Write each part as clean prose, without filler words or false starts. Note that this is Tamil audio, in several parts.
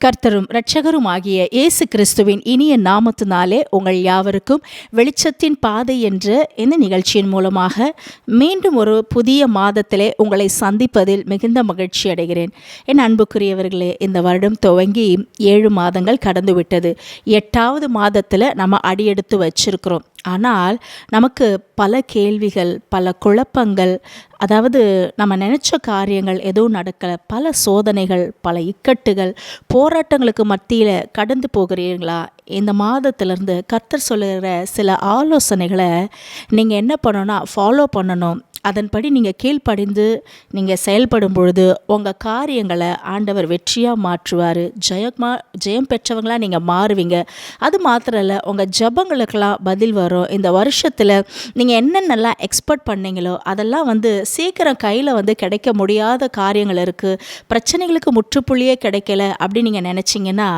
கர்த்தரும் இரட்சகருமாகிய இயேசு கிறிஸ்துவின் இனிய நாமத்தினாலே உங்கள் யாவருக்கும் வெளிச்சத்தின் பாதை என்ற இந்த நிகழ்ச்சியின் மூலமாக மீண்டும் ஒரு புதிய மாதத்திலே உங்களை சந்திப்பதில் மிகுந்த மகிழ்ச்சி அடைகிறேன். என் அன்புக்குரியவர்களே, இந்த வருடம் துவங்கி 7 மாதங்கள் கடந்து விட்டது. 8வது மாதத்தில் நம்ம அடியெடுத்து வச்சிருக்கிறோம். ஆனால் நமக்கு பல கேள்விகள், பல குழப்பங்கள், அதாவது நம்ம நினச்ச காரியங்கள் எதுவும் நடக்கலை. பல சோதனைகள், பல இக்கட்டுகள், போராட்டங்களுக்கு மத்தியில் கடந்து போகிறீங்களா? இந்த மாதத்திலேருந்து கர்த்தர் சொல்லுகிற சில ஆலோசனைகளை நீங்கள் என்ன பண்ணணும்னா ஃபாலோ பண்ணணும். அதன்படி நீங்கள் கீழ்ப்படிந்து நீங்கள் செயல்படும் பொழுது உங்கள் காரியங்களை ஆண்டவர் வெற்றியாக மாற்றுவார். ஜெயம் பெற்றவங்களாக நீங்கள் மாறுவீங்க. அது மாத்திரம் இல்லை, உங்கள் ஜெபங்களுக்கெல்லாம் பதில் வரும். இந்த வருஷத்தில் நீங்கள் என்னென்னலாம் எக்ஸ்பெக்ட் பண்ணீங்களோ அதெல்லாம் சீக்கிரம் கையில் கிடைக்க முடியாத காரியங்கள் இருக்குது, பிரச்சனைகளுக்கு முற்றுப்புள்ளியே கிடைக்கல அப்படின்னு நீங்கள் நினச்சிங்கன்னா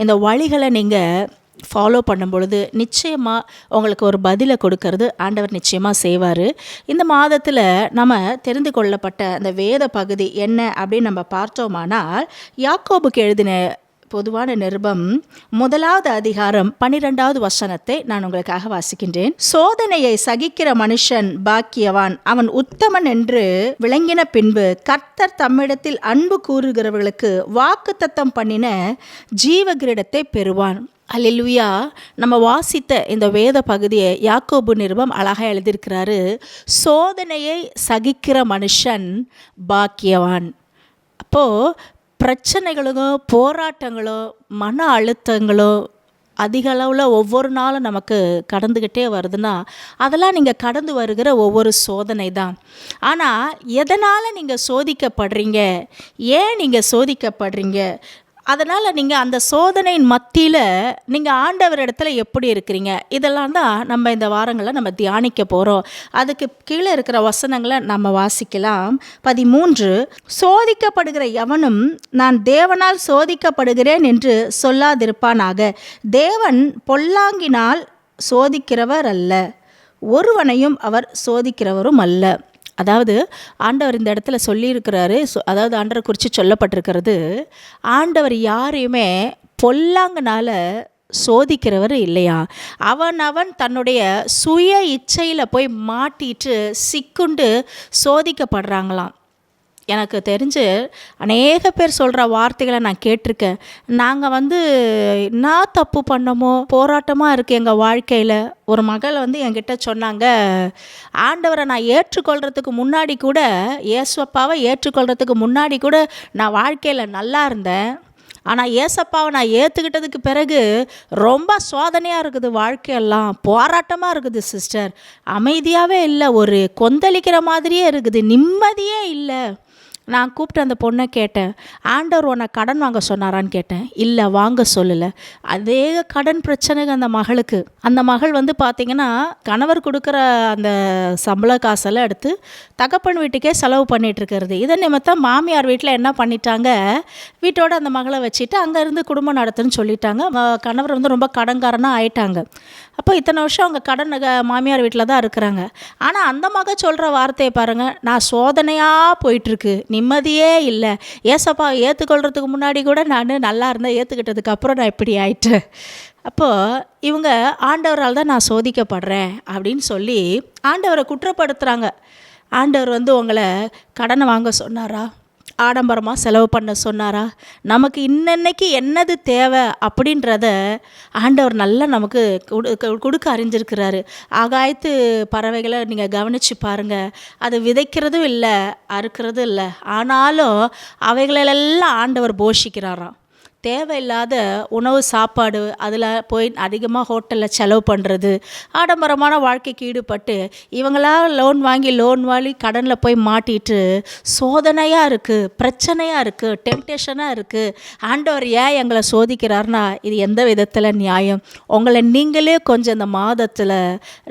இந்த வழிகளை நீங்கள் ஃபாலோ பண்ணும் பொழுது நிச்சயமாக உங்களுக்கு ஒரு பதிலை கொடுக்கறது ஆண்டவர் நிச்சயமாக செய்வார். இந்த மாதத்தில் நம்ம தெரிந்து கொள்ளப்பட்ட அந்த வேத பகுதி என்ன அப்படின்னு நம்ம பார்த்தோமானால், யாக்கோபுக்கு எழுதின பொதுவான நிருபம் 1வது அதிகாரம் 12வது வசனத்தை நான் உங்களுக்காக வாசிக்கின்றேன். சோதனையை சகிக்கிற மனுஷன் பாக்கியவான், அவன் உத்தமன் என்று விளங்கின பின்பு கர்த்தர் தம்மிடத்தில் அன்பு கூறுகிறவர்களுக்கு வாக்குத்தத்தம் பண்ணின ஜீவ கிரீடத்தை பெறுவான். அல்லேலூயா. நம்ம வாசித்த இந்த வேத பகுதியை யாக்கோபு நிருபம் அழகாக எழுதியிருக்கிறாரு. சோதனையை சகிக்கிற மனுஷன் பாக்கியவான். அப்போது பிரச்சனைகளோ, போராட்டங்களோ, மன அழுத்தங்களோ அதிக அளவில் ஒவ்வொரு நாளும் நமக்கு கடந்துக்கிட்டே வருதுன்னா அதெல்லாம் நீங்கள் கடந்து வருகிற ஒவ்வொரு சோதனை தான். ஆனால் எதனால் நீங்கள் சோதிக்கப்படுறீங்க, ஏன் நீங்கள் சோதிக்கப்படுறீங்க, அதனால் நீங்கள் அந்த சோதனையின் மத்தியில் நீங்கள் ஆண்டவர் இடத்துல எப்படி இருக்கிறீங்க, இதெல்லாம் தான் நம்ம இந்த வாரங்களில் நம்ம தியானிக்க போகிறோம். அதுக்கு கீழே இருக்கிற வசனங்களை நம்ம வாசிக்கலாம். 13, சோதிக்கப்படுகிற எவனும் நான் தேவனால் சோதிக்கப்படுகிறேன் என்று சொல்லாதிருப்பானாக. தேவன் பொல்லாங்கினால் சோதிக்கிறவர் அல்ல, ஒருவனையும் அவர் சோதிக்கிறவரும் அல்ல. அதாவது ஆண்டவர் இந்த இடத்துல சொல்லியிருக்கிறாரு, அதாவது ஆண்டவரை குறித்து சொல்லப்பட்டிருக்கிறது, ஆண்டவர் யாரையுமே பொல்லாங்கனால சோதிக்கிறவர் இல்லையா. அவன் தன்னுடைய சுய இச்சையில் போய் மாட்டிட்டு சிக்குண்டு சோதிக்கப்படுறாங்களாம். எனக்கு தெரிஞ்சு அநேக பேர் சொல்கிற வார்த்தைகளை நான் கேட்டிருக்கேன். நாங்கள் என்ன தப்பு பண்ணமோ, போராட்டமாக இருக்குது எங்கள் வாழ்க்கையில். ஒரு மகள் என்கிட்ட சொன்னாங்க, ஆண்டவரை நான் ஏற்றுக்கொள்கிறதுக்கு முன்னாடி கூட, இயேசுப்பாவை ஏற்றுக்கொள்கிறதுக்கு முன்னாடி கூட நான் வாழ்க்கையில் நல்லா இருந்தேன். ஆனால் ஏசப்பாவை நான் ஏற்றுக்கிட்டதுக்கு பிறகு ரொம்ப சோதனையாக இருக்குது, வாழ்க்கையெல்லாம் போராட்டமாக இருக்குது சிஸ்டர், அமைதியாகவே இல்லை, ஒரு கொந்தளிக்கிற மாதிரியே இருக்குது, நிம்மதியே இல்லை. நான் கூப்பிட்டு அந்த பொண்ணை கேட்டேன், ஆண்டவர் உன்னை கடன் வாங்க சொன்னாரான்னு கேட்டேன். இல்லை, வாங்க சொல்லலை. அதே கடன் பிரச்சனை அந்த மகளுக்கு. அந்த மகள் பார்த்திங்கன்னா கணவர் கொடுக்குற அந்த சம்பள காசெல்லாம் எடுத்து தகப்பன் வீட்டுக்கே செலவு பண்ணிகிட்ருக்கிறது. இதை நிமித்தம் மாமியார் வீட்டில் என்ன பண்ணிட்டாங்க, வீட்டோட அந்த மகளை வச்சுட்டு அங்கேருந்து குடும்பம் நடத்துன்னு சொல்லிட்டாங்க. கணவர் ரொம்ப கடன்காரனாக ஆயிட்டாங்க. அப்போ இத்தனை வருஷம் அவங்க கடன் மாமியார் வீட்டில் தான் இருக்கிறாங்க. ஆனால் அந்த மகள் சொல்கிற வார்த்தையை பாருங்கள், நான் சோதனையாக போயிட்டுருக்கு, நிம்மதியே இல்லை, ஏசப்பா ஏற்றுக்கொள்கிறதுக்கு முன்னாடி கூட நான் நல்லா இருந்தேன், ஏற்றுக்கிட்டதுக்கு அப்புறம் நான் இப்படி ஆயிட்டேன். அப்போது இவங்க ஆண்டவரால் தான் நான் சோதிக்கப்படுறேன் அப்படின்னு சொல்லி ஆண்டவரை குற்றப்படுத்துகிறாங்க. ஆண்டவர் உங்களை கடனை வாங்க சொன்னாரா, ஆடம்பரமாக செலவு பண்ண சொன்னாரா, நமக்கு இன்னன்னைக்கு என்னது தேவை அப்படின்றத ஆண்டவர் நல்லா நமக்கு கொடுக்க அறிஞ்சிருக்கிறாரு. ஆகாயத்து பறவைகளை நீங்கள் கவனித்து பாருங்கள், அது விதைக்கிறதும் இல்லை, அறுக்கிறதும் இல்லை, ஆனாலும் அவைகளெல்லாம் ஆண்டவர் போஷிக்கிறாராம். தேவையில்லாத உணவு சாப்பாடு அதில் போய் அதிகமாக ஹோட்டலில் செலவு பண்ணுறது, ஆடம்பரமான வாழ்க்கைக்கு ஈடுபட்டு இவங்களா லோன் வாங்கி கடனில் போய் மாட்டிட்டு சோதனையாக இருக்குது, பிரச்சனையாக இருக்குது, டெம்டேஷனாக இருக்குது. ஆண்டவர் ஏன் எங்களை சோதிக்கிறார்னா இது எந்த விதத்தில் நியாயம்? உங்களை நீங்களே கொஞ்சம் இந்த மாதத்தில்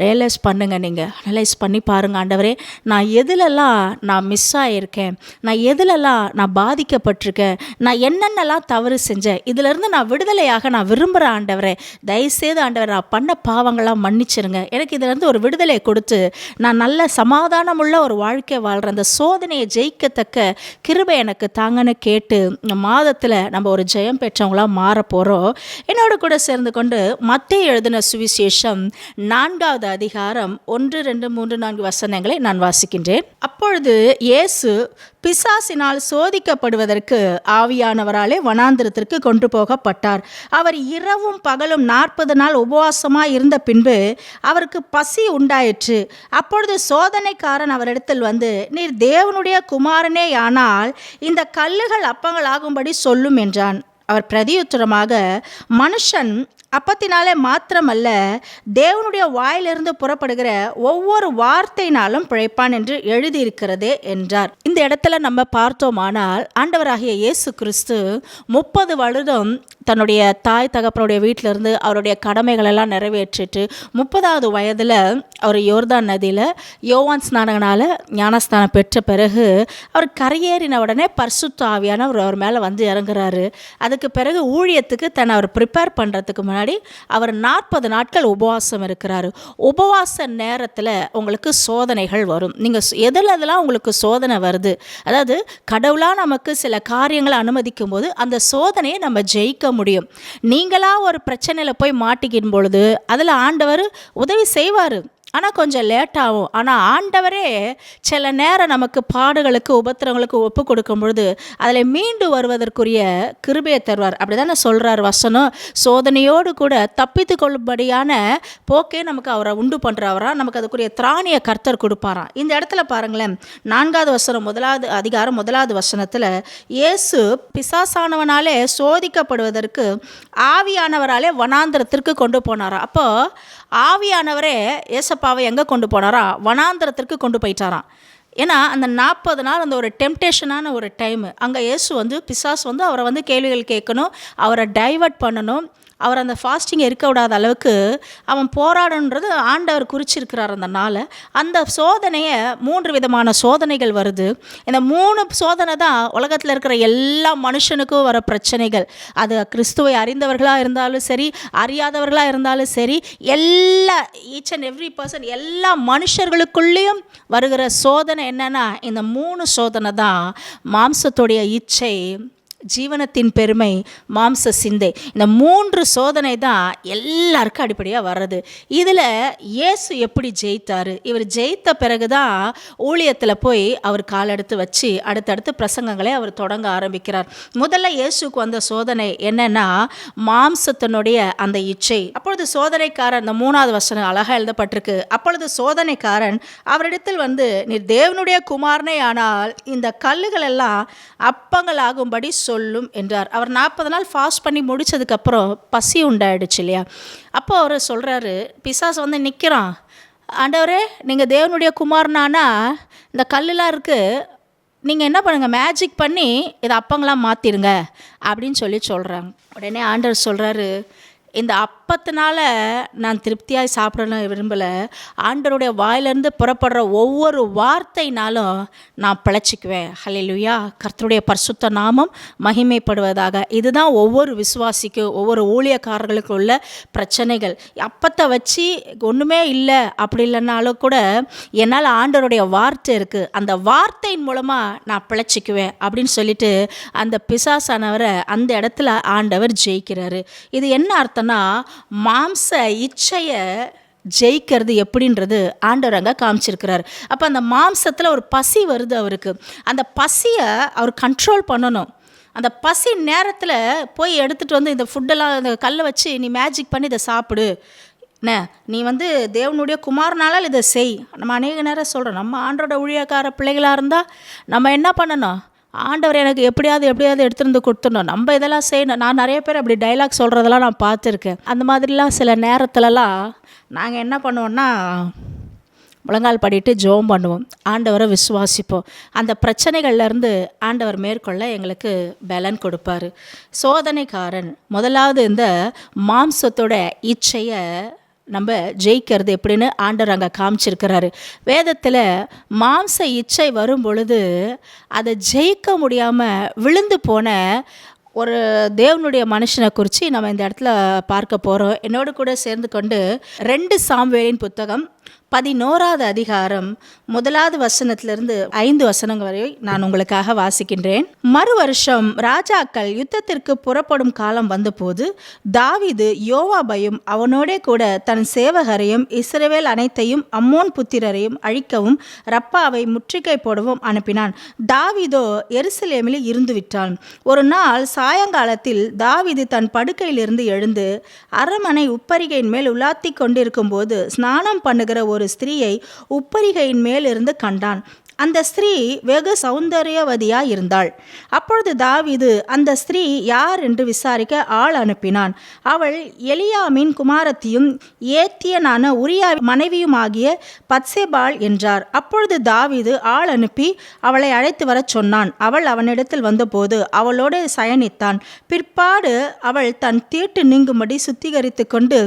ரியலைஸ் பண்ணுங்கள். நீங்கள் அனலைஸ் பண்ணி பாருங்கள், ஆண்டவரே நான் எதிலெல்லாம் நான் மிஸ் ஆகியிருக்கேன், நான் எதிலெல்லாம் நான் பாதிக்கப்பட்டிருக்கேன், நான் என்னென்னலாம் தவறு செஞ்சேன், செஞ்சேன், இதிலிருந்து நான் விடுதலையாக நான் விரும்புகிறேன் ஆண்டவரே, தயவுசெய்து ஆண்டவரே நான் பண்ண பாவங்களாம் மன்னிச்சிருங்க, எனக்கு இதிலிருந்து ஒரு விடுதலை கொடுத்து நான் நல்ல சமாதானமுள்ள ஒரு வாழ்க்கை வாழ்கிறேன், அந்த சோதனையை ஜெயிக்கத்தக்க கிருபை எனக்கு தாங்கன்னு கேட்டு இந்த மாதத்தில் நம்ம ஒரு ஜெயம் பெற்றவங்களாம் மாற போகிறோம். என்னோட கூட சேர்ந்து கொண்டு மத்தேயு எழுதின சுவிசேஷம் 4வது அதிகாரம் 1, 2, 3, 4 வசனங்களை நான் வாசிக்கின்றேன். அப்பொழுது இயேசு பிசாசினால் சோதிக்கப்படுவதற்கு ஆவியானவராலே வனாந்திரத்திற்கு கொண்டு போகப்பட்டார். அவர் இரவும் பகலும் 40 நாள் உபவாசமாய் இருந்த பின்பு அவருக்கு பசி உண்டாயிற்று. அப்பொழுது சோதனைக்காரன் அவரிடத்தில் வந்து, நீர் தேவனுடைய குமாரனேயானால் இந்த கல்லுகள் அப்பங்கள் ஆகும்படி சொல்லும் என்றான். அவர் பிரதியுத்தரமாக, மனுஷன் அப்பத்தினாலே மாத்திரமல்ல, தேவனுடைய வாயிலிருந்து புறப்படுகிற ஒவ்வொரு வார்த்தையினாலும் பிழைப்பான் என்று எழுதியிருக்கிறதே என்றார். இந்த இடத்துல நம்ம பார்த்தோமானால் ஆண்டவராகிய இயேசு கிறிஸ்து 30 வருடம் தன்னுடைய தாய் தகப்பனுடைய வீட்டிலிருந்து அவருடைய கடமைகளெல்லாம் நிறைவேற்றிட்டு 30வது வயதில் அவர் யோர்தான் நதியில் யோவான் ஸ்நானகனால் ஞானஸ்தானம் பெற்ற பிறகு அவர் கரையேறின உடனே பரிசுத்த ஆவியானவர் அவர் மேலே வந்து இறங்குறாரு. அதுக்கு பிறகு ஊழியத்துக்கு தன்னை அவர் ப்ரிப்பேர் பண்ணுறதுக்கு முன்னாடி அவர் 40 நாட்கள் உபவாசம் இருக்கிறாரு. உபவாச நேரத்தில் உங்களுக்கு சோதனைகள் வரும். நீங்கள் எதெல்லாம் உங்களுக்கு சோதனை வருது, அதாவது கடவுளாக நமக்கு சில காரியங்களை அனுமதிக்கும் போது அந்த சோதனையை நம்ம ஜெயிக்க முடியும். நீங்களா ஒரு பிரச்சனையில் போய் மாட்டிக்கும் பொழுது அதில் ஆண்டவர் உதவி செய்வார், ஆனால் கொஞ்சம் லேட் ஆகும். ஆனால் ஆண்டவரே சில நேரம் நமக்கு பாடுகளுக்கு உபத்திரங்களுக்கு ஒப்பு கொடுக்கும் பொழுது அதில் மீண்டு வருவதற்குரிய கிருபையை தருவார். அப்படி தானே சொல்கிறார் வசனம். சோதனையோடு கூட தப்பித்து கொள்ளும்படியான போக்கே நமக்கு அவரை உண்டு பண்ணுறவரா, நமக்கு அதுக்குரிய திராணியை கர்த்தர் கொடுப்பாராம். இந்த இடத்துல பாருங்களேன், 4வது வசனம் 1வது அதிகாரம் 1வது வசனத்தில் இயேசு பிசாசானவனாலே சோதிக்கப்படுவதற்கு ஆவியானவராலே வனாந்திரத்திற்கு கொண்டு போனாராம். அப்போ ஆவியானவரே ஏசப்பாவை எங்கே கொண்டு போனாரா? வனாந்திரத்திற்கு கொண்டு போயிட்டாராம். ஏன்னா அந்த 40 நாள் அந்த ஒரு டெம்டேஷனான ஒரு டைமு. அங்கே இயேசு வந்து பிசாசு வந்து அவரை வந்து கேள்விகள் கேட்கணும், அவரை டைவர்ட் பண்ணணும், அவர் அந்த ஃபாஸ்டிங் இருக்க விடாத அளவுக்கு அவன் போராடணுன்றது ஆண்டவர் குறிச்சிருக்கிறார் அந்த நாளை. அந்த சோதனையை 3 விதமான சோதனைகள் வருது. இந்த 3 சோதனை தான் உலகத்தில் இருக்கிற எல்லா மனுஷனுக்கும் வர பிரச்சனைகள். அது கிறிஸ்துவை அறிந்தவர்களாக இருந்தாலும் சரி, அறியாதவர்களாக இருந்தாலும் சரி, எல்லா ஈச் அண்ட் எவ்ரி பர்சன் எல்லா மனுஷர்களுக்குள்ளேயும் வருகிற சோதனை என்னென்னா இந்த 3 சோதனை தான். மாம்சத்துடைய இச்சை, ஜீவனத்தின் பெருமை, மாம்ச சிந்தை. இந்த 3 சோதனை தான் எல்லாருக்கும் அடிப்படையாக வர்றது. இதில் இயேசு எப்படி ஜெயித்தார்? இவர் ஜெயித்த பிறகு தான் ஊழியத்தில் போய் அவர் காலெடுத்து வச்சு அடுத்தடுத்து பிரசங்கங்களை அவர் தொடங்க ஆரம்பிக்கிறார். முதல்ல இயேசுக்கு வந்த சோதனை என்னன்னா மாம்சத்தினுடைய அந்த இச்சை. அப்பொழுது சோதனைக்காரன், இந்த 3வது வசனம் அழகாக எழுதப்பட்டிருக்கு, அப்பொழுது சோதனைக்காரன் அவரிடத்தில் வந்து, நீர் தேவனுடைய குமாரனே ஆனால் இந்த கல்லுகள் எல்லாம் அப்பங்கள் ஆகும்படி சொல்லும் என்றார். அவர் 40 நாள் ஃபாஸ்ட் பண்ணி முடிச்சதுக்கப்புறம் பசி உண்டாயிடுச்சு இல்லையா? அப்போ அவர் சொல்கிறாரு, பிசாசு வந்து நிற்கிறான், ஆண்டவரே நீங்கள் தேவனுடைய குமாரனானா இந்த கல்லுலாம் இருக்குது, நீங்கள் என்ன பண்ணுங்கள், மேஜிக் பண்ணி இதை அப்பங்களாம் மாற்றிடுங்க அப்படின்னு சொல்கிறாங்க. உடனே ஆண்டவர் சொல்கிறாரு, இந்த அப்பத்தினால நான் திருப்தியாக சாப்பிடணும் விரும்பலை, ஆண்டவருடைய வாயிலிருந்து புறப்படுற ஒவ்வொரு வார்த்தைனாலும் நான் பிழைச்சிக்குவேன். ஹல்லேலூயா, கர்த்தருடைய பரிசுத்த நாமம் மகிமைப்படுவதாக. இதுதான் ஒவ்வொரு விசுவாசிக்கும் ஒவ்வொரு ஊழியக்காரர்களுக்கு உள்ள பிரச்சனைகள். அப்பத்தை வச்சு ஒன்றுமே இல்லை அப்படி இல்லைனாலும் கூட என்னால் ஆண்டவருடைய வார்த்தை இருக்குது, அந்த வார்த்தையின் மூலமாக நான் பிழைச்சிக்குவேன் அப்படின்னு சொல்லிட்டு அந்த பிசாசானவரை அந்த இடத்துல ஆண்டவர் ஜெயிக்கிறாரு. இது என்ன அர்த்தம்னா, மாம்ச இச்சையை ஜெயிக்கிறது எப்படின்றது ஆண்டவர் அங்கே காமிச்சிருக்கிறார். அப்போ அந்த மாம்சத்தில் ஒரு பசி வருது அவருக்கு, அந்த பசியை அவர் கண்ட்ரோல் பண்ணணும். அந்த பசி நேரத்தில் போய் எடுத்துகிட்டு வந்து இந்த ஃபுட்டெல்லாம் இந்த கல்லை வச்சு நீ மேஜிக் பண்ணி இதை சாப்பிடு, என்ன நீ வந்து தேவனுடைய குமாரனால இதை செய். நம்ம அநேக நேரம் சொல்கிறோம், நம்ம ஆண்டோட ஊழியக்கார பிள்ளைகளாக இருந்தால் நம்ம என்ன பண்ணணும், ஆண்டவர் எனக்கு எப்படியாவது எடுத்துருந்து கொடுத்துடணும், நம்ம இதெல்லாம் செய்யணும். நான் நிறைய பேர் அப்படி டைலாக் சொல்கிறதெல்லாம் நான் பார்த்துருக்கேன். அந்த மாதிரிலாம் சில நேரத்துலலாம் நாங்கள் என்ன பண்ணுவோன்னா முழங்கால் படிட்டு ஜெபம் பண்ணுவோம், ஆண்டவரை விசுவாசிப்போம். அந்த பிரச்சனைகள்லேருந்து ஆண்டவர் மேற்கொள்ள எங்களுக்கு பலன் கொடுப்பார். சோதனைக்காரன் முதலாவது இந்த மாம்சத்தோட இச்சையை நம்ம ஜெயிக்கிறது எப்படின்னு ஆண்டவர் அங்கே காமிச்சிருக்கிறாரு. வேதத்தில் மாம்ச இச்சை வரும் பொழுது அதை ஜெயிக்க முடியாமல் விழுந்து போன ஒரு தேவனுடைய மனுஷனை குறித்து நம்ம இந்த இடத்துல பார்க்க போகிறோம். என்னோடு கூட சேர்ந்து கொண்டு 2 சாமுவேலின் புத்தகம் 11வது அதிகாரம் 1வது வசனத்திலிருந்து 5 வசனங்கள் வரை நான் உங்களுக்காக வாசிக்கின்றேன். மறு வருஷம் ராஜாக்கள் யுத்தத்திற்கு புறப்படும் காலம் வந்தபோது தாவீது யோவாபையும் அவனோடே கூட தன் சேவகரையும் இஸ்ரவேல் அனைத்தையும் அம்மோன் புத்திரரையும் அழிக்கவும் ரப்பாவை முற்றுகை போடவும் அனுப்பினான். தாவீதோ எருசலேமில் இருந்து விட்டான். ஒரு நாள் சாயங்காலத்தில் தாவீது தன் படுக்கையிலிருந்து எழுந்து அரண்மனை உப்பரிகையின் மேல் உலாத்தி கொண்டிருக்கும் போது ஸ்நானம் பண்ணுகிற ஒரு ஸ்திரீயை உப்பரிகையின் மேலிருந்து கண்டான். அந்த ஸ்திரீ வெகு சௌந்தரியவதியாய் இருந்தாள். அப்பொழுது தாவீது அந்த ஸ்திரீ யார் என்று விசாரிக்க ஆள் அனுப்பினான். அவள் எலியாமின் குமாரத்தியும் ஏத்தியனான உரியா மனைவியுமாகிய பத்சேபாள் என்றார். அப்பொழுது தாவீது ஆள் அனுப்பி அவளை அழைத்து வரச் சொன்னான். அவள் அவனிடத்தில் வந்தபோது அவளோடு சயனித்தான். பிற்பாடு அவள் தன் தீட்டு நீங்கும்படி சுத்திகரித்து கொண்டு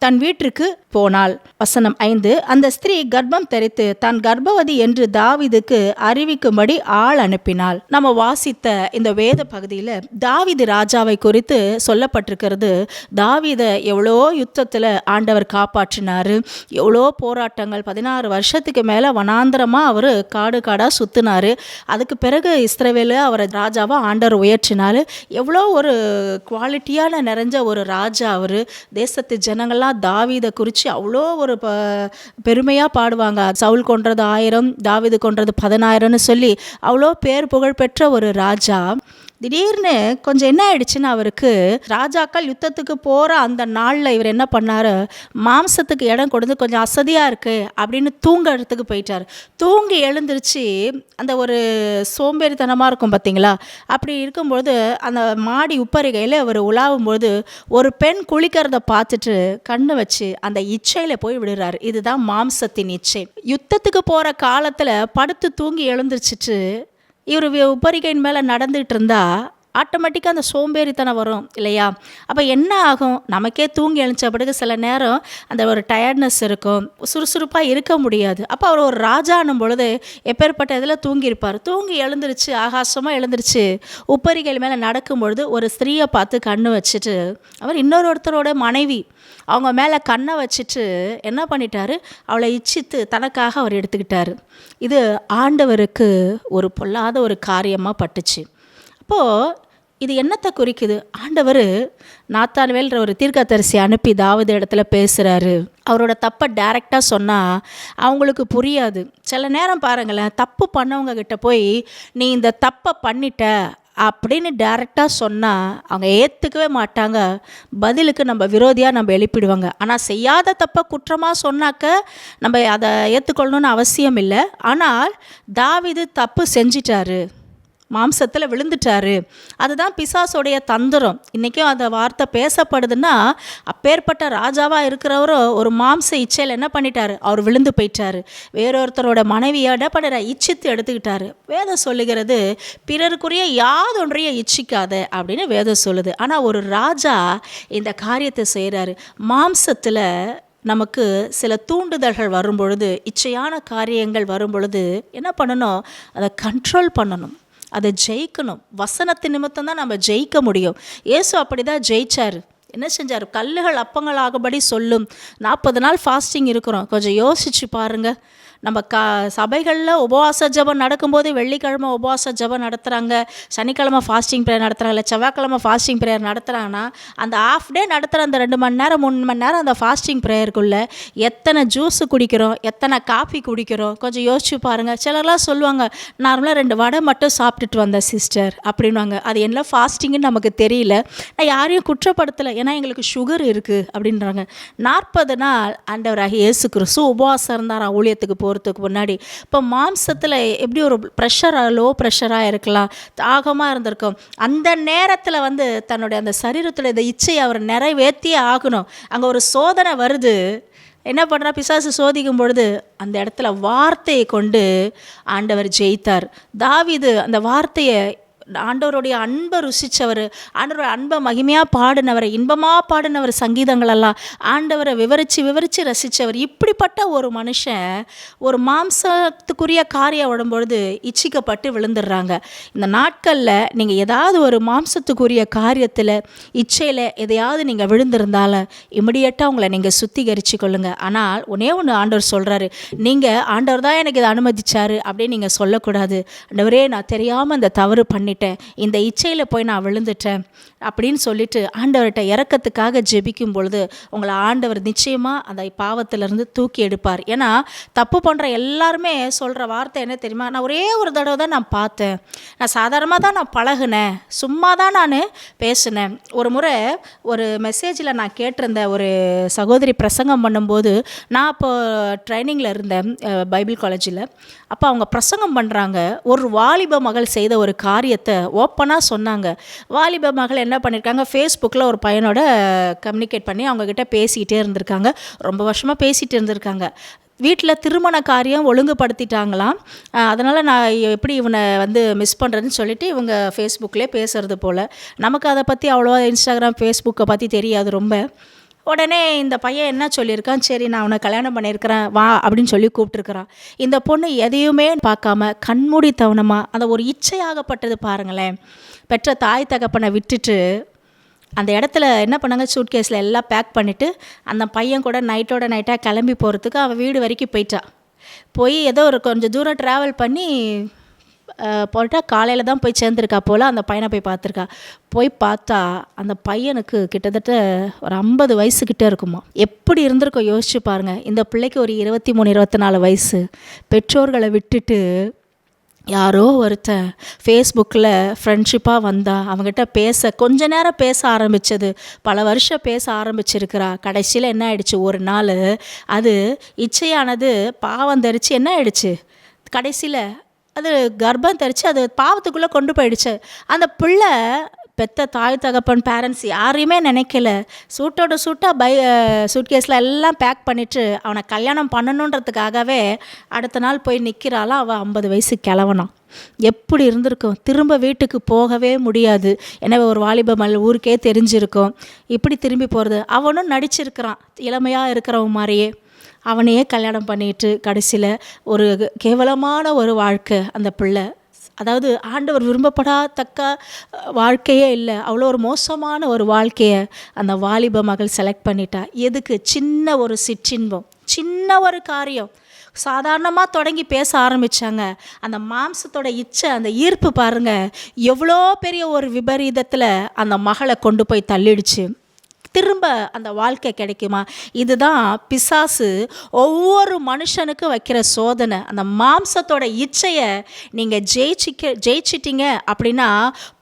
தன் வீட்டிற்கு போனாள். வசனம் 5. அந்த ஸ்திரீ கர்ப்பம் தரித்து தான் கர்ப்பவதி என்று தாவீதுக்கு அறிவிக்கும்படி ஆள் அனுப்பினாள். நம்ம வாசித்த இந்த வேத பகுதியில் தாவீது ராஜாவை குறித்து சொல்லப்பட்டிருக்கிறது. தாவீதை எவ்வளோ யுத்தத்தில் ஆண்டவர் காப்பாற்றினார். எவ்வளோ போராட்டங்கள், 16 வருஷத்துக்கு மேலே வனாந்திரமாக அவர் காடு காடாக சுற்றினார். அதுக்கு பிறகு இஸ்ரவேல அவரை ராஜாவாக ஆண்டவர் உயர்த்தினார். எவ்வளோ ஒரு குவாலிட்டியான நிறைஞ்ச ஒரு ராஜா அவர். தேசத்து ஜனங்கள்லாம் தாவீதை குறித்து அவ்வளோ ஒரு பெருமையாக பாடுவாங்க. சவுல் கொன்றது 1000, தாவீது கொன்றது 10,000ன்னு சொல்லி அவ்வளோ பேர் புகழ் பெற்ற ஒரு ராஜா. திடீர்னு கொஞ்சம் என்ன ஆயிடுச்சுன்னு, அவருக்கு ராஜாக்கள் யுத்தத்துக்கு போகிற அந்த நாளில் இவர் என்ன பண்ணார், மாம்சத்துக்கு இடம் கொடுத்து கொஞ்சம் அசதியாக இருக்குது அப்படின்னு தூங்கிறதுக்கு போயிட்டார். தூங்கி எழுந்திருச்சு அந்த ஒரு சோம்பேறித்தனமாக இருக்கும் பார்த்தீங்களா, அப்படி இருக்கும்பொழுது அந்த மாடி உப்பரிகையில் அவர் உலாவும்பொழுது ஒரு பெண் குளிக்கிறத பார்த்துட்டு கண்ணு வச்சு அந்த இச்சையில் போய் விடுறாரு. இதுதான் மாம்சத்தின் இச்சை. யுத்தத்துக்கு போகிற காலத்தில் படுத்து தூங்கி எழுந்திரிச்சிட்டு இவர் உப்பரிகையின் மேலே நடந்துகிட்டு இருந்தால் ஆட்டோமேட்டிக்காக அந்த சோம்பேறித்தனம் வரும் இல்லையா? அப்போ என்ன ஆகும், நமக்கே தூங்கி எழுந்த பிறகு சில நேரம் அந்த ஒரு டயர்ட்னஸ் இருக்கும், சுறுசுறுப்பாக இருக்க முடியாது. அப்போ அவர் ஒரு ராஜானும் பொழுது எப்பேற்பட்ட இதில் தூங்கியிருப்பார். தூங்கி எழுந்திருச்சு, ஆகாசமாக எழுந்திருச்சு உப்பரிகையில் மேலே நடக்கும்பொழுது ஒரு ஸ்திரீயை பார்த்து கண்ணு வச்சுட்டு, அவர் இன்னொருத்தரோட மனைவி, அவங்க மேலே கண்ணை வச்சுட்டு என்ன பண்ணிட்டாரு, அவளை இச்சித்து தனக்காக அவர் எடுத்துக்கிட்டார். இது ஆண்டவருக்கு ஒரு பொல்லாத ஒரு காரியமாக பட்டுச்சு. அப்போது இது என்னத்தை குறிக்குது, ஆண்டவர் நாத்தான்வேல்ன்ற ஒரு தீர்க்கதரிசி அனுப்பி தாவீது இடத்துல பேசுகிறாரு. அவரோட தப்பை டைரெக்டாக சொன்னால் அவங்களுக்கு புரியாது. சில நேரம் பாருங்களேன், தப்பு பண்ணவங்க கிட்ட போய் நீ இந்த தப்பை பண்ணிட்ட அப்படின்னு டைரெக்டாக சொன்னால் அவங்க ஏற்றுக்கவே மாட்டாங்க. பதிலுக்கு நம்ம விரோதியாக நம்ம எழுப்பிடுவாங்க. ஆனால் செய்யாத தப்பை குற்றமாக சொன்னாக்க நம்ம அதை ஏற்றுக்கொள்ளணும்னு அவசியம் இல்லை. ஆனால் தாவீது தப்பு செஞ்சிட்டாரு, மாம்சத்தில் விழுந்துட்டாரு. அதுதான் பிசாசோடைய தந்திரம். இன்றைக்கும் அந்த வார்த்தை பேசப்படுதுன்னா, அப்பேற்பட்ட ராஜாவாக இருக்கிறவரோ ஒரு மாம்ச இச்சையில் என்ன பண்ணிட்டாரு, அவர் விழுந்து போயிட்டார். வேறொருத்தரோட மனைவியை என்ன பண்ணுறார், இச்சித்து எடுத்துக்கிட்டாரு. வேதம் சொல்லுகிறது பிறருக்குரிய யாதொன்றையும் இச்சிக்காத அப்படின்னு வேதம் சொல்லுது. ஆனால் ஒரு ராஜா இந்த காரியத்தை செய்கிறாரு. மாம்சத்தில் நமக்கு சில தூண்டுதல்கள் வரும் பொழுது, இச்சையான காரியங்கள் வரும் பொழுது என்ன பண்ணணும், அதை கண்ட்ரோல் பண்ணணும், அதை ஜெயிக்கணும். வசனத்தின் நிமித்தம் தான் நம்ம ஜெயிக்க முடியும். இயேசு அப்படி தான் ஜெயிச்சார். என்ன செஞ்சார், கல்லுகள் அப்பங்கள் ஆகும்படி சொல்லும். 40 நாள் ஃபாஸ்டிங் இருக்கிறோம். கொஞ்சம் யோசிச்சு பாருங்கள். நம்ம சபைகளில் உபவாச ஜெபம் நடக்கும்போது வெள்ளிக்கிழமை உபவாச ஜெபம் நடத்துகிறாங்க, சனிக்கிழமை ஃபாஸ்டிங் ப்ரேயர் நடத்துகிறாங்க, இல்லை செவ்வாய்க்கிழமை ஃபாஸ்டிங் ப்ரேயர் நடத்துகிறாங்கன்னா அந்த ஆஃப் டே நடத்துகிற அந்த 2 மணி நேரம் 3 மணி நேரம் அந்த ஃபாஸ்டிங் ப்ரேயருக்குள்ளே எத்தனை ஜூஸு குடிக்கிறோம், எத்தனை காஃபி குடிக்கிறோம், கொஞ்சம் யோசிச்சு பாருங்கள். சிலர்லாம் சொல்லுவாங்க, நார்மலாக 2 வடை மட்டும் சாப்பிட்டுட்டு வந்தேன் சிஸ்டர் அப்படின்வாங்க. அது என்ன ஃபாஸ்டிங்குன்னு நமக்கு தெரியல. நான் யாரையும் குற்றப்படுத்தலை, ஏன்னா எங்களுக்கு சுகர் இருக்குது அப்படின்றாங்க. 40 நாள் ஆண்டவராக இயேசு கிறிஸ்து உபவாசம் இருந்தார் ஊழியத்துக்கு போகிறதுக்கு முன்னாடி. இப்போ மாம்சத்தில் எப்படி ஒரு ப்ரெஷராக, லோ ப்ரெஷராக இருக்கலாம், தாகமாக இருந்திருக்கும். அந்த நேரத்தில் தன்னுடைய அந்த சரீரத்தில் இந்த இச்சையை அவர் நிறைவேற்றியே ஆகணும். அங்கே ஒரு சோதனை வருது. என்ன பண்ணுறா, பிசாசு சோதிக்கும் பொழுது அந்த இடத்துல வார்த்தையை கொண்டு ஆண்டவர் ஜெயித்தார். தாவீது அந்த வார்த்தையை ஆண்டவருடைய அன்பை ருசித்தவர், ஆண்டவரோட அன்பை மகிமையாக பாடினவர், இன்பமாக பாடினவர், சங்கீதங்களெல்லாம் ஆண்டவரை விவரித்து ரசித்தவர். இப்படிப்பட்ட ஒரு மனுஷன் ஒரு மாம்சத்துக்குரிய காரியம் விடும்பொழுது இச்சிக்கப்பட்டு விழுந்துடுறாங்க. இந்த நாட்களில் நீங்கள் ஏதாவது ஒரு மாம்சத்துக்குரிய காரியத்தில் இச்சையில் எதையாவது நீங்கள் விழுந்திருந்தாலும் இமிடியேட்டாக உங்களை நீங்கள் சுத்திகரித்து கொள்ளுங்கள். ஆனால் ஒன்றே ஒன்று ஆண்டவர் சொல்கிறாரு, நீங்கள் ஆண்டவர் தான் எனக்கு இதை அனுமதிச்சார் அப்படின்னு நீங்கள் சொல்லக்கூடாது. ஆண்டவரே, நான் தெரியாமல் இந்த தவறு பண்ணிட்டேன், இந்த இச்சையில் போய் நான் விழுந்துட்டேன் அப்படின்னு சொல்லிட்டு ஆண்டவர்கிட்ட இறக்கத்துக்காக ஜெபிக்கும் பொழுது உங்களை ஆண்டவர் நிச்சயமாக அந்த பாவத்திலேருந்து தூக்கி எடுப்பார். ஏன்னா தப்பு பண்ணுற எல்லாருமே சொல்கிற வார்த்தை என்ன தெரியுமா? நான் ஒரே ஒரு தடவை தான் நான் பார்த்தேன், நான் சாதாரணமாக தான் நான் பழகினேன், சும்மா தான் நான் பேசினேன். ஒரு முறை ஒரு மெசேஜில் நான் கேட்டிருந்த ஒரு சகோதரி பிரசங்கம் பண்ணும்போது, நான் அப்போ ட்ரைனிங்கில் இருந்தேன் பைபிள் காலேஜில். அப்போ அவங்க பிரசங்கம் பண்ணுறாங்க. ஒரு வாலிப மகள் செய்த ஒரு காரியத்தை ஓப்பனாக சொன்னாங்க. வாலிப மகள் என்ன பண்ணியிருக்காங்க, ஃபேஸ்புக்கில் ஒரு பையனோட கம்யூனிகேட் பண்ணி அவங்கக்கிட்ட பேசிக்கிட்டே இருந்திருக்காங்க. ரொம்ப வருஷமாக பேசிகிட்டு இருந்திருக்காங்க. வீட்டில் திருமண காரியம் ஒழுங்குபடுத்திட்டாங்களாம். அதனால் நான் எப்படி இவனை மிஸ் பண்ணுறதுன்னு சொல்லிட்டு இவங்க ஃபேஸ்புக்லேயே பேசுகிறது போல். நமக்கு அதை பற்றி அவ்வளோவா இன்ஸ்டாகிராம் ஃபேஸ்புக்கை பற்றி தெரியாது ரொம்ப. உடனே இந்த பையன் என்ன சொல்லியிருக்கான், சரி நான் அவனை கல்யாணம் பண்ணியிருக்கிறேன் வா அப்படின்னு சொல்லி கூப்பிட்டுருக்குறான். இந்த பொண்ணு எதையுமே பார்க்காம கண்மூடித்தனமாக அந்த ஒரு இச்சையாகப்பட்டது பாருங்களேன். பெற்ற தாய் தகப்பனை விட்டுட்டு அந்த இடத்துல என்ன பண்ணாங்க, சூட்கேஸில் எல்லாம் பேக் பண்ணிவிட்டு அந்த பையன் கூட நைட்டோட நைட்டாக கிளம்பி போகிறதுக்கு அவன் வீடு வரைக்கும் போயிட்டா. போய் ஏதோ ஒரு கொஞ்சம் தூரம் ட்ராவல் பண்ணி போட்டால் காலையில் தான் போய் சேர்ந்துருக்கா போல். அந்த பையனை போய் பார்த்துருக்கா. போய் பார்த்தா அந்த பையனுக்கு கிட்டத்தட்ட ஒரு 50 வயசுக்கிட்டே இருக்குமா. எப்படி இருந்திருக்கோம் யோசிச்சு பாருங்கள். இந்த பிள்ளைக்கு ஒரு 23, 24 வயசு. பெற்றோர்களை விட்டுட்டு யாரோ ஒருத்தன் ஃபேஸ்புக்கில் ஃப்ரெண்ட்ஷிப்பாக வந்தா, அவங்ககிட்ட கொஞ்ச நேரம் பேச ஆரம்பித்தது, பல வருஷம் பேச ஆரம்பிச்சிருக்கிறா. கடைசியில் என்ன ஆயிடுச்சு, ஒரு நாள் அது இச்சையானது பாவம் தரித்து என்ன ஆயிடுச்சு, கடைசியில் அது கர்ப்பம் தரித்து அது பாவத்துக்குள்ளே கொண்டு போயிடுச்சு. அந்த பிள்ளை பெத்த தாய் தகப்பன் பேரண்ட்ஸ் யாரையுமே நினைக்கல. சூட்டோட சூட்டாக சூட்கேஸில் எல்லாம் பேக் பண்ணிவிட்டு அவனை கல்யாணம் பண்ணணுன்றதுக்காகவே அடுத்த நாள் போய் நிற்கிறாளாம். அவள் 50 வயசு கிழவனான். எப்படி இருந்திருக்கும், திரும்ப வீட்டுக்கு போகவே முடியாது. எனவே ஒரு வாலிப மல் ஊருக்கே தெரிஞ்சிருக்கும். இப்படி திரும்பி போகிறது. அவனும் நடிச்சிருக்கிறான், இளமையாக இருக்கிறவன் மாதிரியே. அவனையே கல்யாணம் பண்ணிட்டு கடைசியில் ஒரு கேவலமான ஒரு வாழ்க்கை அந்த பிள்ளை. அதாவது ஆண்டவர் விரும்பப்படாதக்க வாழ்க்கையே இல்லை, அவ்வளோ ஒரு மோசமான ஒரு வாழ்க்கையை அந்த வாலிப மகள் செலக்ட் பண்ணிட்டா. எதுக்கு? சின்ன ஒரு சிற்றின்பம், சின்ன ஒரு காரியம். சாதாரணமாக தொடங்கி பேச ஆரம்பித்தாங்க. அந்த மாம்சத்தோட இச்சை, அந்த ஈர்ப்பு பாருங்கள் எவ்வளோ பெரிய ஒரு விபரீதத்தில் அந்த மகளை கொண்டு போய் தள்ளிடுச்சு. திரும்ப அந்த வாழ்க்கை கிடைக்குமா? இதுதான் பிசாசு ஒவ்வொரு மனுஷனுக்கும் வைக்கிற சோதனை. அந்த மாம்சத்தோட இச்சையை நீங்கள் ஜெயிச்சிட்டிங்க அப்படின்னா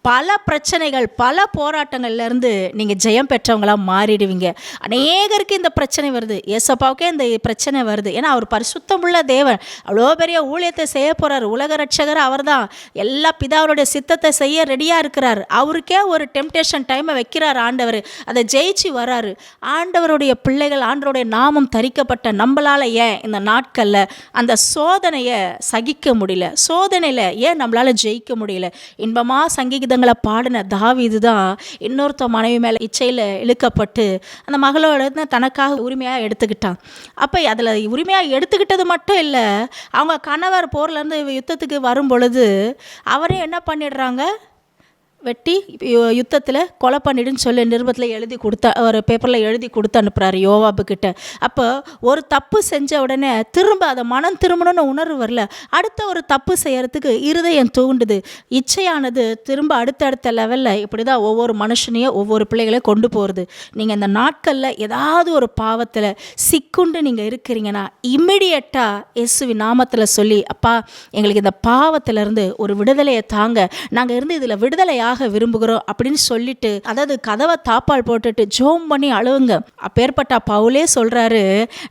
பல பிரச்சனைகள், பல போராட்டங்கள்லேருந்து நீங்கள் ஜெயம் பெற்றவங்களாக மாறிடுவீங்க. அநேகருக்கு இந்த பிரச்சனை வருது, ஏசப்பாவுக்கே இந்த பிரச்சனை வருது. ஏன்னா அவர் பரிசுத்தமுள்ள தேவன், அவ்வளோ பெரிய ஊழியத்தை செய்ய போகிறார், உலக ரட்சகர் அவர் தான், எல்லா பிதாவுடைய சித்தத்தை செய்ய ரெடியாக இருக்கிறார். அவருக்கே ஒரு டெம்டேஷன் டைமை வைக்கிறார் ஆண்டவர், அதை ஜெயிச்சு வராரு. ஆண்டவருடைய பிள்ளைகள், ஆண்டவருடைய நாமம் தரிக்கப்பட்ட நம்மளால் ஏன் இந்த நாட்களில் அந்த சோதனையை சகிக்க முடியல, சோதனையில் ஏன் நம்மளால் ஜெயிக்க முடியல? இன்பமாக சங்கீதங்களை பாடின தாவீது தான் இன்னொருத்த மனைவி மேலே இச்சையில் இழுக்கப்பட்டு அந்த மகளோட தனக்காக உரிமையாக எடுத்துக்கிட்டான். அப்போ அதில் உரிமையாக எடுத்துக்கிட்டது மட்டும் இல்லை, அவங்க கணவர் போர்லேருந்து யுத்தத்துக்கு வரும் பொழுது அவரே என்ன பண்ணிடுறாங்க, வெட்டி யுத்தத்தில் கொலை பண்ணிடுன்னு சொல்லி நிருபத்தில் எழுதி கொடுத்தா, ஒரு பேப்பரில் எழுதி கொடுத்து அனுப்புகிறாரு யோவாபுக்கிட்ட. அப்போ ஒரு தப்பு செஞ்ச உடனே திரும்ப அதை மனம் திரும்பணும்னு உணர்வு வரல, அடுத்த ஒரு தப்பு செய்கிறதுக்கு இருதயம் தூண்டுது. இச்சையானது திரும்ப அடுத்தடுத்த லெவலில் இப்படி தான் ஒவ்வொரு மனுஷனையும் ஒவ்வொரு பிள்ளைகளையும் கொண்டு போகிறது. நீங்கள் இந்த நாட்களில் ஏதாவது ஒரு பாவத்தில் சிக்குண்டு நீங்கள் இருக்கிறீங்கன்னா இம்மிடியட்டாக இயேசுவின் நாமத்தில் சொல்லி, அப்பா எங்களுக்கு இந்த பாவத்திலேருந்து ஒரு விடுதலையை தாங்க, நாங்கள் இருந்து இதில் விடுதலை உமக்காக விரும்புகிறோம் அப்படின்னு சொல்லிட்டு, அதாவது கதவை தாப்பால் போட்டுட்டு ஜோம் பண்ணி அழுவுங்க. அப்பேற்பட்ட பவுலே சொல்றாரு,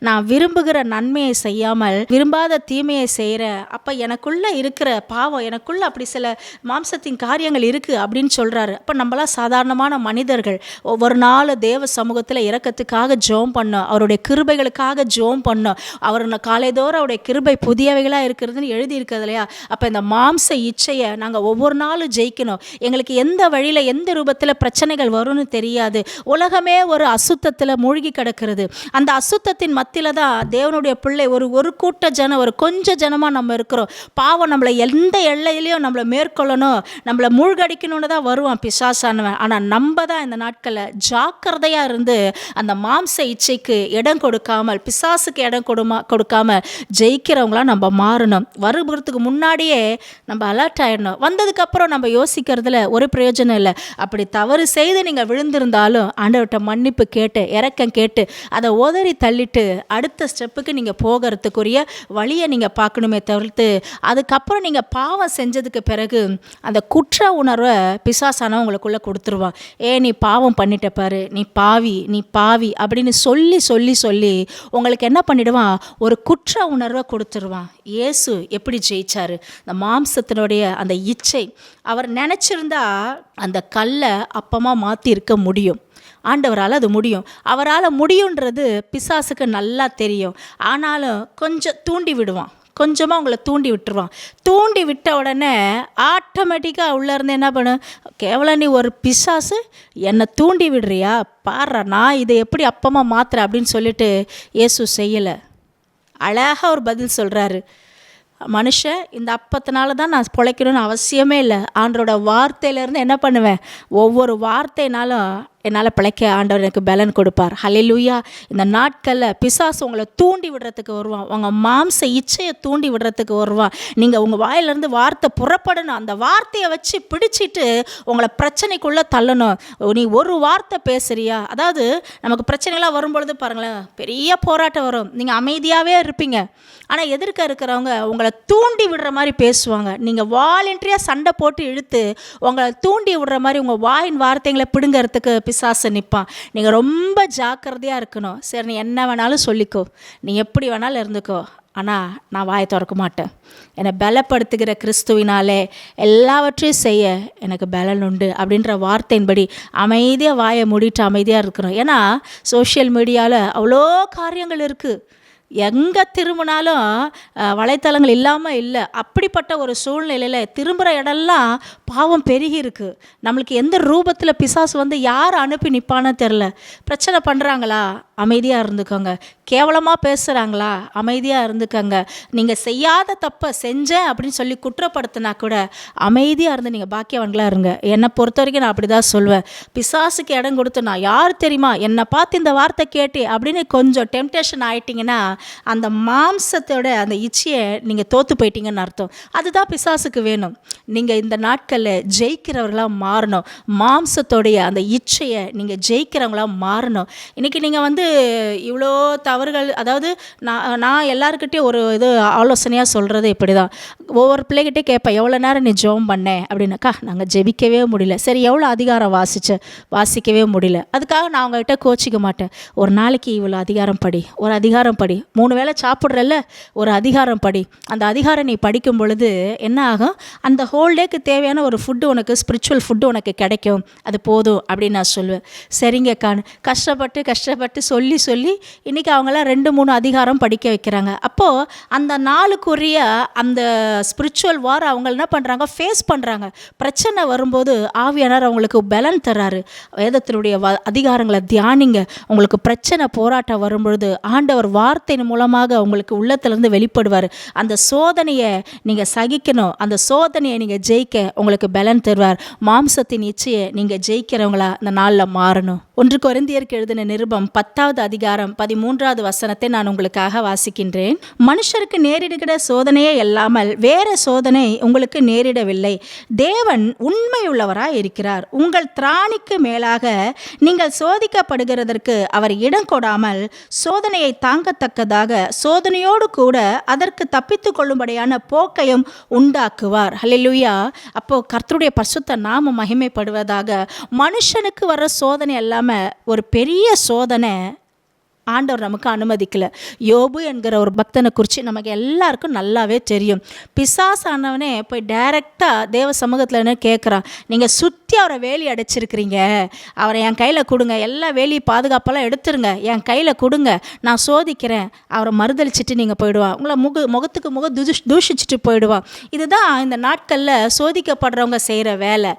நான் விரும்புகிற நன்மையை செய்யாமல் விரும்பாத தீமையை செய்கிறேன். அப்போ எனக்குள்ள இருக்கிற பாவம், எனக்குள்ள அப்படி சில மாம்சத்தின் காரியங்கள் இருக்கு அப்படின்னு சொல்றாரு. அப்போ நம்மளாம் சாதாரணமான மனிதர்கள். ஒவ்வொரு நாள் தேவ சமூகத்தில் இரக்கத்துக்காக ஜோம் பண்ணோம், அவருடைய கிருபைகளுக்காக ஜோம் பண்ணோம். அவர் காலைதோறும் அவருடைய கிருபை புதியவைகளாக இருக்கிறதுன்னு எழுதி இருக்கிறது இல்லையா? அப்போ இந்த மாம்ச இச்சையை நாங்கள் ஒவ்வொரு நாளும் ஜெயிக்கணும். எங்களுக்கு எந்த வழியில் எந்த ரூபத்தில் பிரச்சனைகள் வரும்னு தெரியாது. உலகமே ஒரு அசுத்தத்தில் மூழ்கி கிடக்கிறது. அந்த அசுத்தத்தின் மத்தியில் தான் தேவனுடைய பிள்ளை ஒரு கூட்ட ஜனம், ஒரு கொஞ்ச ஜனமாக நம்ம இருக்கிறோம். பாவம் நம்மளை எந்த எல்லையிலையும் நம்மளை மேற்கொள்ளணும், நம்மளை மூழ்கடிக்கணும்னு தான் வருவான் பிசாசானவன். ஆனால் நம்ம தான் இந்த நாட்களில் ஜாக்கிரதையாக இருந்து அந்த மாம்ச இச்சைக்கு இடம் கொடுக்காமல், பிசாசுக்கு இடம் கொடுக்காமல் ஜெயிக்கிறவங்களாம் நம்ம மாறணும். வருகிறதுக்கு முன்னாடியே நம்ம அலர்ட் ஆகிடணும். வந்ததுக்கப்புறம் நம்ம யோசிக்கிறதுல ஒரு பிரயோஜனம் இல்லை. அப்படி தவறு செய்து நீங்கள் விழுந்திருந்தாலும் ஆண்டவர்கிட்ட மன்னிப்பு கேட்டு இரக்கம் கேட்டு அதை உதறி தள்ளிட்டு அடுத்த ஸ்டெப்புக்கு நீங்கள் போகிறதுக்குரிய வழியை நீங்கள் பார்க்கணுமே தவிர்த்து, அதுக்கப்புறம் நீங்கள் பாவம் செஞ்சதுக்கு பிறகு அந்த குற்ற உணர்வை பிசாசான உங்களுக்குள்ளே கொடுத்துருவான். நீ பாவம் பண்ணிட்ட பாரு, நீ பாவி அப்படின்னு சொல்லி சொல்லி சொல்லி உங்களுக்கு என்ன பண்ணிடுவான், ஒரு குற்ற உணர்வை கொடுத்துருவான். இயேசு எப்படி ஜெயிச்சாரு? இந்த மாம்சத்தினுடைய அந்த இச்சை, அவர் நினச்சிருந்தா அந்த கல்லை அப்பமாக மாற்றி இருக்க முடியும். ஆண்டவரால் அது முடியும். அவரால் முடியுன்றது பிசாசுக்கு நல்லா தெரியும். ஆனாலும் கொஞ்சம் தூண்டி விடுவான், கொஞ்சமாக உங்களை தூண்டி விட்டுருவான். தூண்டி விட்ட உடனே ஆட்டோமேட்டிக்காக உள்ளேருந்து என்ன பண்ணு, கேவலம் நீ ஒரு பிசாசு என்னை தூண்டி விடுறியா, பாடுறா நான் இதை எப்படி அப்பமாக மாத்துறேன் அப்படின்னு சொல்லிட்டு இயேசு செய்யலை. அழகாக ஒரு பதில் சொல்கிறாரு, மனுஷன் இந்த அப்பத்தினால தான் நான் பிழைக்கணும்னு அவசியமே இல்லை. ஆண்டோட வார்த்தையிலேருந்து என்ன பண்ணுவேன், ஒவ்வொரு வார்த்தைனாலும் என்னால் பிழைக்க ஆண்டவர் எனக்கு பலன் கொடுப்பார். ஹல்லேலூயா. இந்த நாட்களில் பிசாசு உங்களை தூண்டி விடுறதுக்கு வருவான், உங்கள் மாம்ச இச்சையை தூண்டி விடுறதுக்கு வருவான். நீங்கள் உங்கள் வாயிலிருந்து வார்த்தை புறப்படணும், அந்த வார்த்தையை வச்சு பிடிச்சிட்டு உங்களை பிரச்சனைக்குள்ளே தள்ளணும். நீ ஒரு வார்த்தை பேசுறியா, அதாவது நமக்கு பிரச்சனைலாம் வரும்பொழுது பாருங்களேன், பெரிய போராட்டம் வரும், நீங்கள் அமைதியாகவே இருப்பீங்க. ஆனால் எதிர்க்க இருக்கிறவங்க உங்களை தூண்டி விடுற மாதிரி பேசுவாங்க. நீங்கள் வாலண்டரியாக சண்டை போட்டு இழுத்து உங்களை தூண்டி விடுற மாதிரி உங்கள் வாயின் வார்த்தைகளை பிடுங்கிறதுக்கு பிசாசு நிற்பான். நீங்கள் ரொம்ப ஜாக்கிரதையாக இருக்கணும். சரி, நீ என்ன வேணாலும் சொல்லிக்கோ, நீ எப்படி வேணாலும் இருந்துக்கோ, ஆனால் நான் வாயை திறக்க மாட்டேன். என்னை பலப்படுத்துகிற கிறிஸ்துவினாலே எல்லாவற்றையும் செய்ய எனக்கு பலன் உண்டு அப்படின்ற வார்த்தையின்படி அமைதியாக வாயை மூடிட்டு அமைதியாக இருக்கிறோம். ஏன்னா சோஷியல் மீடியாவில் அவ்வளோ காரியங்கள் இருக்குது. எங்கே திரும்பினாலும் வலைத்தளங்கள் இல்லாமல் இல்லை. அப்படிப்பட்ட ஒரு சூழ்நிலையில் திரும்புகிற இடம்லாம் பாவம் பெருகி இருக்குது. நம்மளுக்கு எந்த ரூபத்தில் பிசாசு வந்து யார் அனுப்பி நிற்பானோ தெரில. பிரச்சனை பண்ணுறாங்களா, அமைதியாக இருந்துக்கோங்க. கேவலமாக பேசுகிறாங்களா, அமைதியாக இருந்துக்கோங்க. நீங்கள் செய்யாத தப்பை செஞ்சேன் அப்படின்னு சொல்லி குற்றப்படுத்தினா கூட அமைதியாக இருந்து நீங்கள் பாக்கியவன்களாக இருங்க. என்னை பொறுத்த வரைக்கும் நான் அப்படி தான் சொல்வேன். பிசாசுக்கு இடம் கொடுத்து நான் யார் தெரியுமா, என்னை பார்த்து இந்த வார்த்தை கேட்டு அப்படின்னு கொஞ்சம் டெம்டேஷன் ஆகிட்டிங்கன்னா அந்த மாம்சத்தோட அந்த இச்சையை நீங்கள் தோற்று போயிட்டீங்கன்னு அர்த்தம். அதுதான் பிசாசுக்கு வேணும். நீங்கள் இந்த நாட்களில் ஜெயிக்கிறவர்களாக மாறணும். மாம்சத்தோடைய அந்த இச்சையை நீங்கள் ஜெயிக்கிறவங்களாக மாறணும். இன்றைக்கி நீங்கள் வந்து இவ்வளோ தவறுகள், அதாவது நான் எல்லாருக்கிட்டையும் ஒரு இது ஆலோசனையாக சொல்கிறது இப்படி தான். ஒவ்வொரு பிள்ளைகிட்டே கேட்பேன், எவ்வளோ நேரம் நீ ஜெபம் பண்ணேன் அப்படின்னாக்கா, நாங்கள் ஜெபிக்கவே முடியல. சரி, எவ்வளோ அதிகாரம் வாசிக்கவே முடியல. அதுக்காக நான் அவங்ககிட்ட கோச்சிக்க மாட்டேன். ஒரு நாளைக்கு இவ்வளோ அதிகாரம் படி, ஒரு அதிகாரம் படி, 3 வேளை சாப்பிட்றல்ல, ஒரு அதிகாரம் படி. அந்த அதிகாரம் நீ படிக்கும் பொழுது என்ன ஆகும், அந்த ஹோல் டேக்கு தேவையான ஒரு ஃபுட்டு உனக்கு, ஸ்பிரிச்சுவல் ஃபுட்டு உனக்கு கிடைக்கும். அது போதும் அப்படின்னு நான் சொல்லுவேன். சரிங்க காணு, கஷ்டப்பட்டு சொல்லி இன்றைக்கி அவங்களாம் 2-3 அதிகாரம் படிக்க வைக்கிறாங்க. அப்போது அந்த நாளுக்குரிய அந்த ஸ்பிரிச்சுவல் வார் அவங்க என்ன பண்ணுறாங்க, ஃபேஸ் பண்ணுறாங்க. பிரச்சனை வரும்போது ஆவியானவர் அவங்களுக்கு பலன் தர்றாரு. வேதத்தினுடைய அதிகாரங்களை தியானிங்க. உங்களுக்கு பிரச்சனை போராட்டம் வரும்பொழுது ஆண்டவர் வார்த்தையின் மூலமாக உங்களுக்கு உள்ளத்திலேருந்து வெளிப்படுவார். அந்த சோதனையை நீங்கள் சகிக்கணும். அந்த சோதனையை நீங்கள் ஜெயிக்க உங்களுக்கு பலன் தருவார். மாம்சத்தின் இச்சையை நீங்கள் ஜெயிக்கிறவங்களா இந்த நாளில் மாறணும். 1 கொரிந்தியருக்கு எழுதின நிருபம் 10வது அதிகாரம் 13வது 4வது வசனத்தை நான் உங்களுக்காக வாசிக்கின்றேன். மனுஷருக்கு நேரிடுகிற சோதனையே இல்லாமல் வேற சோதனை உங்களுக்கு நேரிடவில்லை. தேவன் உண்மையுள்ளவராய் இருக்கிறார். உங்கள் திராணிக்கு மேலாக நீங்கள் சோதிக்கப்படுகிறதற்கு அவர் இடம் கொடாமல் சோதனையை தாங்கத்தக்கதாக சோதனையோடு கூட அதற்கு தப்பித்து கொள்ளும்படியான போக்கையும் உண்டாக்குவார். ஹல்லேலூயா. அப்போ கர்த்தருடைய பரிசுத்த நாமம் மகிமைப்படுவதாக. மனுஷனுக்கு வர்ற சோதனை எல்லாமே ஒரு பெரிய சோதனை ஆண்டவர் நமக்கு அனுமதிக்கல. யோபு என்கிற ஒரு பக்தனை குறித்து நமக்கு எல்லாருக்கும் நல்லாவே தெரியும். பிசாசானவனே போய் டைரெக்டாக தேவ சமூகத்தில் என்ன கேட்குறான், நீங்கள் சுற்றி அவரை வேலி அடைச்சிருக்கிறீங்க, அவரை என் கையில் கொடுங்க, எல்லா வேலி பாதுகாப்பெல்லாம் எடுத்துருங்க, என் கையில் கொடுங்க, நான் சோதிக்கிறேன். அவரை மறுதளிச்சிட்டு நீங்கள் போயிடுவான், உங்களை முகத்துக்கு தூஷிச்சுட்டு போயிடுவான். இதுதான் இந்த நாட்களில் சோதிக்கப்படுறவங்க செய்கிற வேலை.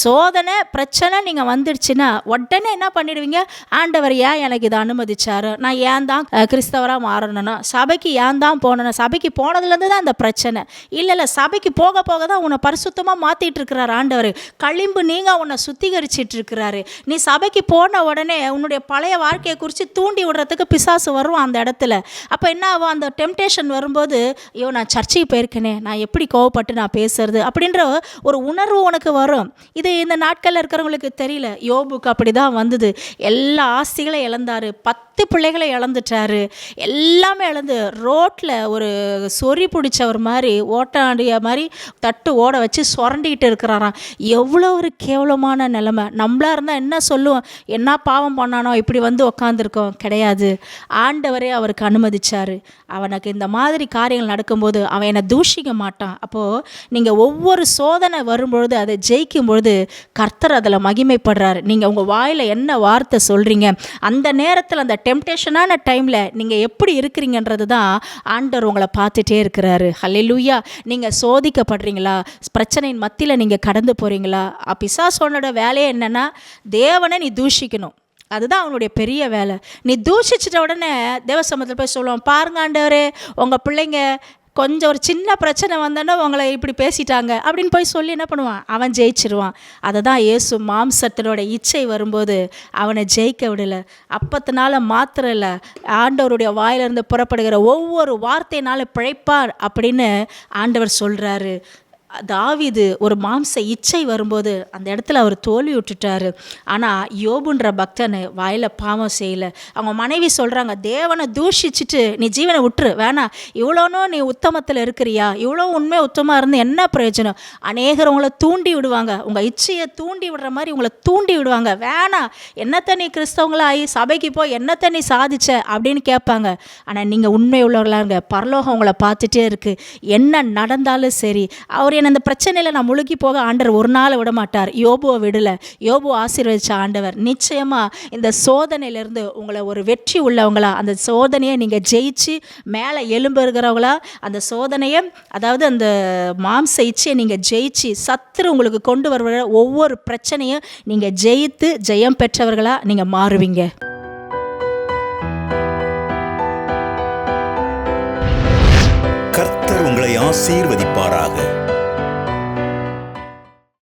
சோதனை பிரச்சனை நீங்கள் வந்துடுச்சுன்னா உடனே என்ன பண்ணிடுவீங்க, ஆண்டவர் ஏன் எனக்கு இதை அனுமதிச்சாரு, நான் ஏன் தான் கிறிஸ்தவராக மாறணும்னா, சபைக்கு ஏன் தான் போனேன்னா, சபைக்கு போனதுலேருந்து தான் அந்த பிரச்சனை. இல்லை சபைக்கு போக போக தான் உன்னை பரிசுத்தமாக மாற்றிட்டு இருக்கிறார் ஆண்டவர். களிம்பு நீங்கள் உன்னை சுத்திகரிச்சிட்டு இருக்கிறாரு. நீ சபைக்கு போன உடனே உன்னுடைய பழைய வாழ்க்கையை குறித்து தூண்டி விடுறதுக்கு பிசாசு வருவான் அந்த இடத்துல. அப்போ என்ன ஆகும், அந்த டெம்டேஷன் வரும்போது, ஐயோ நான் சர்ச்சைக்கு போயிருக்கேனே, நான் எப்படி கோவப்பட்டு நான் பேசுறது அப்படின்ற ஒரு உணர்வு உனக்கு வரும். இது இந்த நாட்களில் இருக்கிறவங்களுக்கு தெரியல. யோபுக்கு அப்படி தான் வந்தது. எல்லா ஆஸ்திகளையும் இழந்தார், 10 பிள்ளைகளை இழந்துட்டாரு, எல்லாமே இழந்து ரோட்டில் ஒரு சொறி பிடிச்சவர் மாதிரி ஓட்டாண்டிய மாதிரி தட்டு ஓட வச்சு சுரண்டிக்கிட்டு இருக்கிறாராம். எவ்வளோ ஒரு கேவலமான நிலைமை. நம்மளா இருந்தால் என்ன சொல்லுவோம், என்ன பாவம் பண்ணானோ இப்படி வந்து உக்காந்துருக்கோம். கிடையாது, ஆண்டவரே அவருக்கு அனுமதிச்சார். அவனுக்கு இந்த மாதிரி காரியங்கள் நடக்கும்போது அவன் என்னை தூஷிக்க மாட்டான். அப்போது நீங்கள் ஒவ்வொரு சோதனை வரும்பொழுது அதை ஜெயிக்கும் பொழுது கர்த்தர் அதில் மகிமைப்படுறாரு. நீங்கள் உங்கள் வாயில் என்ன வார்த்தை சொல்கிறீங்க, அந்த நேரத்தில் அந்த டெம்டேஷனான டைமில் நீங்கள் எப்படி இருக்கிறீங்கன்றது தான் ஆண்டவர் உங்களை பார்த்துட்டே இருக்கிறாரு. ஹல்லேலூயா. நீங்கள் சோதிக்கப்படுறீங்களா, பிரச்சனையின் மத்தியில் நீங்கள் கடந்து போகிறீங்களா? பிசாசோனோட வேலையே என்னென்னா, தேவனை நீ தூஷிக்கணும். அதுதான் அவனுடைய பெரிய வேலை. நீ தூஷிச்சிட்ட உடனே தேவசமத்தில் போய் சொல்லுவான், பாருங்க ஆண்டவரே, உங்கள் பிள்ளைங்க கொஞ்சம் ஒரு சின்ன பிரச்சனை வந்தோன்னா உங்களை இப்படி பேசிட்டாங்க அப்படின்னு போய் சொல்லி என்ன பண்ணுவான், அவன் ஜெயிச்சிருவான். அதை தான் இயேசு மாம்சத்தினோட இச்சை வரும்போது அவனை ஜெயிக்க விடலை. அப்பத்தினால மாத்திரம் இல்லை, ஆண்டவருடைய வாயிலிருந்து புறப்படுகிற ஒவ்வொரு வார்த்தையினால பிழைப்பார் அப்படின்னு ஆண்டவர் சொல்கிறாரு. தாவீது ஒரு மாம்ச இச்சை வரும்போது அந்த இடத்துல அவர் தோல்வி விட்டுட்டார். ஆனால் யோபுன்ற பக்தன் வாயில் பாவம் செய்யலை. அவங்க மனைவி சொல்கிறாங்க, தேவனை தூஷிச்சுட்டு நீ ஜீவனை விட்டுரு, வேணாம், இவ்வளோனும் நீ உத்தமத்தில் இருக்கிறியா, இவ்வளோ உண்மை உத்தமாக இருந்து என்ன பிரயோஜனம்? அநேகர் உங்களை தூண்டி விடுவாங்க, உங்கள் இச்சையை தூண்டி விடுற மாதிரி உங்களை தூண்டி விடுவாங்க. வேணாம், என்னத்தை நீ கிறிஸ்தவங்களாகி சபைக்கு போய் என்னத்தை நீ சாதிச்ச அப்படின்னு கேட்பாங்க. ஆனால் நீங்கள் உண்மை உள்ளவர்களாங்க, பரலோகம் உங்களை பார்த்துட்டே இருக்குது. என்ன நடந்தாலும் சரி, அவர் அந்த பிரச்சனையில் நான் முழுகி போக ஆண்டவர் ஒரு நாள் விட மாட்டார். யோபுவை விடலை. யோபு ஆசீர்வதிச்ச ஆண்டவர். நிச்சயமாக இந்த சோதனையிலேருந்து உங்களை ஒரு வெற்றி உள்ளவங்களா, அந்த சோதனையை நீங்கள் ஜெயிச்சு மேலே எழும்புகிறவங்களா, அந்த சோதனையை, அதாவது அந்த மாம்ச இச்சையை நீங்கள் ஜெயிச்சு சத்துரு உங்களுக்கு கொண்டு வருகிற ஒவ்வொரு பிரச்சனையும் நீங்கள் ஜெயித்து ஜெயம் பெற்றவர்களா நீங்கள் மாறுவீங்க. கர்த்தர் உங்களை ஆசீர்வதிப்பாராக.